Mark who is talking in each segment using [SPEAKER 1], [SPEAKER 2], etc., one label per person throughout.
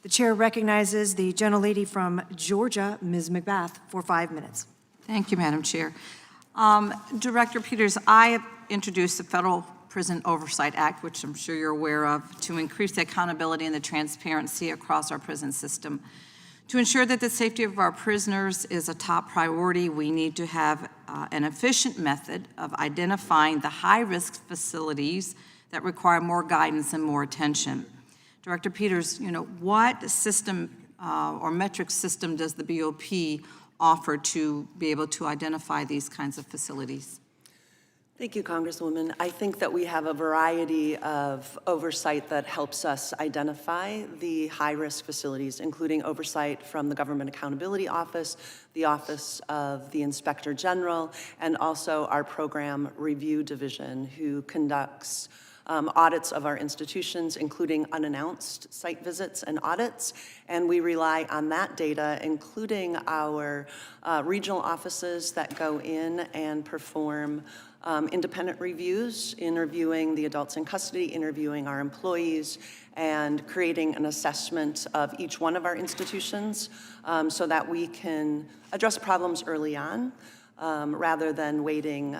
[SPEAKER 1] The chair recognizes the gentlelady from Georgia, Ms. McBath, for 5 minutes.
[SPEAKER 2] Thank you, Madam Chair. Director Peters, I have introduced the Federal Prison Oversight Act, which I'm sure you're aware of, to increase the accountability and the transparency across our prison system. To ensure that the safety of our prisoners is a top priority, we need to have an efficient method of identifying the high-risk facilities that require more guidance and more attention. Director Peters, what system or metric system does the BOP offer to be able to identify these kinds of facilities?
[SPEAKER 3] Thank you, Congresswoman. I think that we have a variety of oversight that helps us identify the high-risk facilities, including oversight from the Government Accountability Office, the Office of the Inspector General, and also our Program Review Division, who conducts audits of our institutions, including unannounced site visits and audits, and we rely on that data, including our regional offices that go in and perform independent reviews, interviewing the adults in custody, interviewing our employees, and creating an assessment of each one of our institutions so that we can address problems early on rather than waiting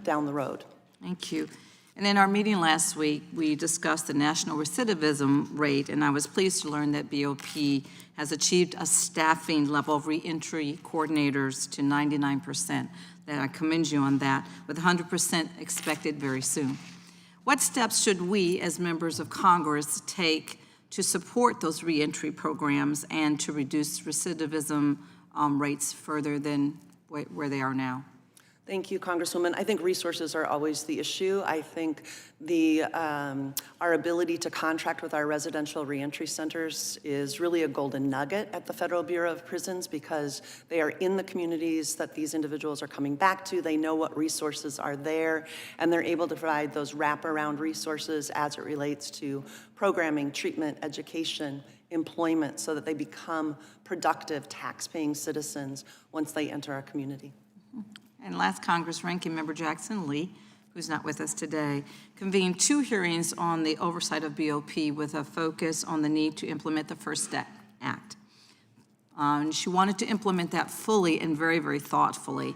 [SPEAKER 3] down the road.
[SPEAKER 2] Thank you. And in our meeting last week, we discussed the national recidivism rate, and I was pleased to learn that BOP has achieved a staffing level of reentry coordinators to 99%. That I commend you on that, with 100% expected very soon. What steps should we, as members of Congress, take to support those reentry programs and to reduce recidivism rates further than where they are now?
[SPEAKER 3] Thank you, Congresswoman. I think resources are always the issue. I think our ability to contract with our residential reentry centers is really a golden nugget at the Federal Bureau of Prisons because they are in the communities that these individuals are coming back to. They know what resources are there, and they're able to provide those wraparound resources as it relates to programming, treatment, education, employment, so that they become productive, tax-paying citizens once they enter our community.
[SPEAKER 2] And last Congress, Ranking Member Jackson Lee, who's not with us today, convened 2 hearings on the oversight of BOP with a focus on the need to implement the First Step Act. She wanted to implement that fully and very, very thoughtfully.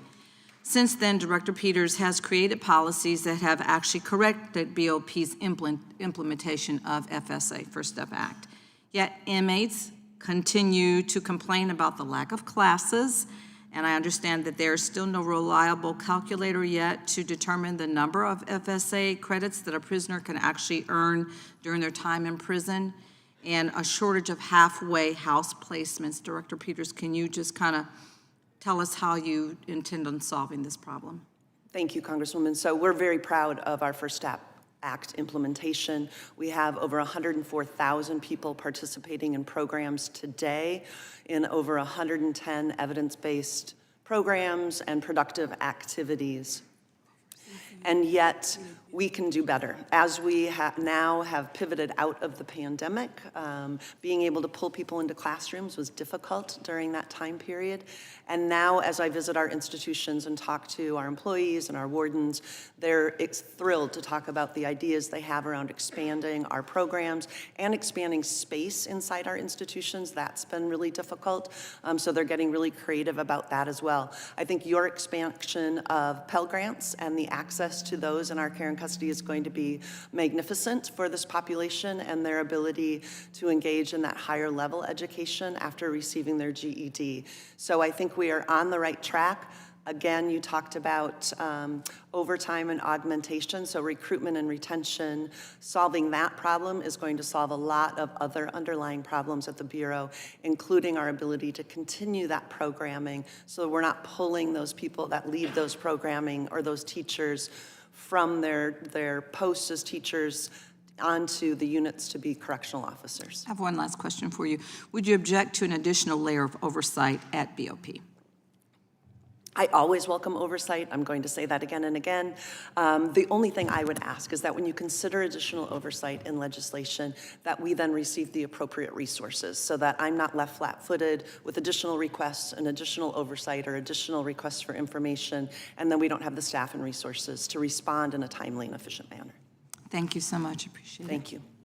[SPEAKER 2] Since then, Director Peters has created policies that have actually corrected BOP's implementation of FSA, First Step Act. Yet inmates continue to complain about the lack of classes, and I understand that there's still no reliable calculator yet to determine the number of FSA credits that a prisoner can actually earn during their time in prison, and a shortage of halfway house placements. Director Peters, can you just kind of tell us how you intend on solving this problem?
[SPEAKER 3] Thank you, Congresswoman. So we're very proud of our First Step Act implementation. We have over 104,000 people participating in programs today in over 110 evidence-based programs and productive activities. And yet, we can do better. As we now have pivoted out of the pandemic, being able to pull people into classrooms was difficult during that time period. And now, as I visit our institutions and talk to our employees and our wardens, they're thrilled to talk about the ideas they have around expanding our programs and expanding space inside our institutions. That's been really difficult. So they're getting really creative about that as well. I think your expansion of Pell Grants and the access to those in our care and custody is going to be magnificent for this population and their ability to engage in that higher level education after receiving their GED. So I think we are on the right track. Again, you talked about overtime and augmentation, so recruitment and retention. Solving that problem is going to solve a lot of other underlying problems at the Bureau, including our ability to continue that programming so we're not pulling those people that lead those programming or those teachers from their posts as teachers onto the units to be correctional officers.
[SPEAKER 2] I have one last question for you. Would you object to an additional layer of oversight at BOP?
[SPEAKER 3] I always welcome oversight. I'm going to say that again and again. The only thing I would ask is that when you consider additional oversight in legislation, that we then receive the appropriate resources so that I'm not left flat-footed with additional requests and additional oversight or additional requests for information, and then we don't have the staff and resources to respond in a timely and efficient manner.
[SPEAKER 2] Thank you so much. Appreciate it.
[SPEAKER 3] Thank you.